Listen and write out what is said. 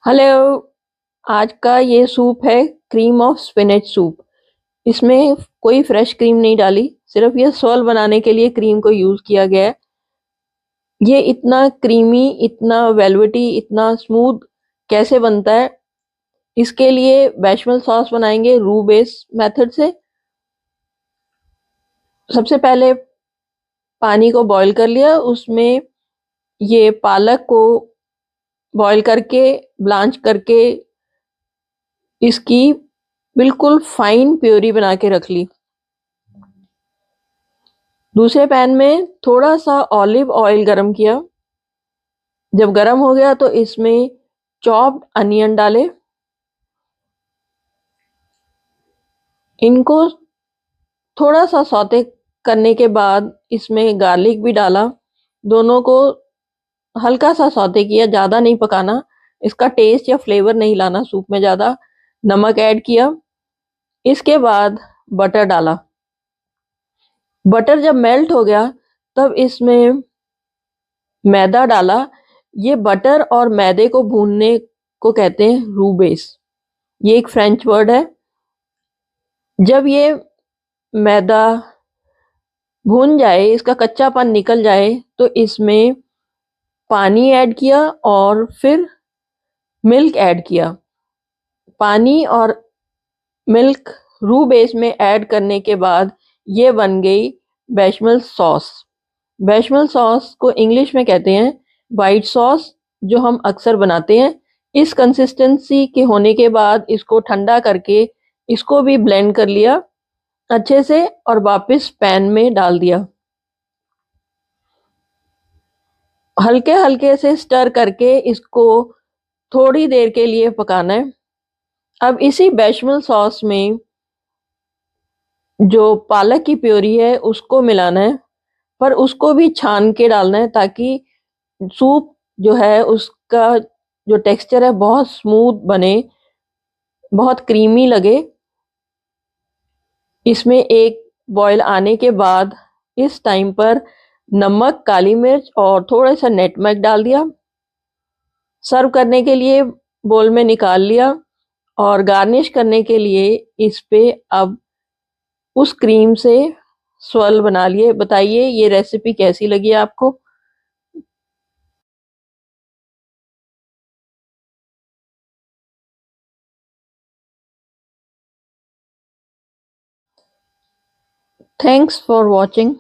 Hello. आज का ये सूप है क्रीम ऑफ स्पिनच सूप। इसमें कोई फ्रेश क्रीम नहीं डाली, सिर्फ ये सॉल बनाने के लिए क्रीम को यूज किया गया है। ये इतना क्रीमी, इतना वेलवेटी, इतना स्मूथ कैसे बनता है? इसके लिए बेशमेल सॉस बनाएंगे रू बेस मेथड से। सबसे पहले पानी को बॉईल कर लिया, उसमें ये पालक को बॉईल करके, ब्लांच करके, इसकी बिल्कुल फाइन प्योरी बना के रख ली। दूसरे पैन में थोड़ा सा ऑलिव ऑयल गरम किया। जब गरम हो गया तो इसमें चॉप्ड अनियन डाले। इनको थोड़ा सा सौते करने के बाद इसमें गार्लिक भी डाला। दोनों को हल्का सा सौते किया, ज़्यादा नहीं पकाना, इसका टेस्ट या फ्लेवर नहीं लाना सूप में ज़्यादा। नमक ऐड किया। इसके बाद बटर डाला। बटर जब मेल्ट हो गया तब इसमें मैदा डाला। ये बटर और मैदे को भूनने को कहते हैं रूबेस। ये एक फ्रेंच वर्ड है। जब ये मैदा भून जाए, इसका कच्चापन निकल जाए, तो इसमें पानी ऐड किया और फिर मिल्क ऐड किया। पानी और मिल्क रू बेस में ऐड करने के बाद ये बन गई बेशमेल सॉस। बेशमेल सॉस को इंग्लिश में कहते हैं वाइट सॉस, जो हम अक्सर बनाते हैं। इस कंसिस्टेंसी के होने के बाद इसको ठंडा करके इसको भी ब्लेंड कर लिया अच्छे से और वापस पैन में डाल दिया। हल्के हल्के से स्टर करके इसको थोड़ी देर के लिए पकाना है। अब इसी बेशमेल सॉस में जो पालक की प्योरी है उसको मिलाना है, पर उसको भी छान के डालना है ताकि सूप जो है उसका जो टेक्सचर है बहुत स्मूथ बने, बहुत क्रीमी लगे। इसमें एक बॉईल आने के बाद इस टाइम पर नमक, काली मिर्च और थोड़ा सा नटमेग डाल दिया। सर्व करने के लिए बोल में निकाल लिया और गार्निश करने के लिए इस पे अब उस क्रीम से स्वल बना लिए। बताइए ये रेसिपी कैसी लगी आपको? Thanks for watching.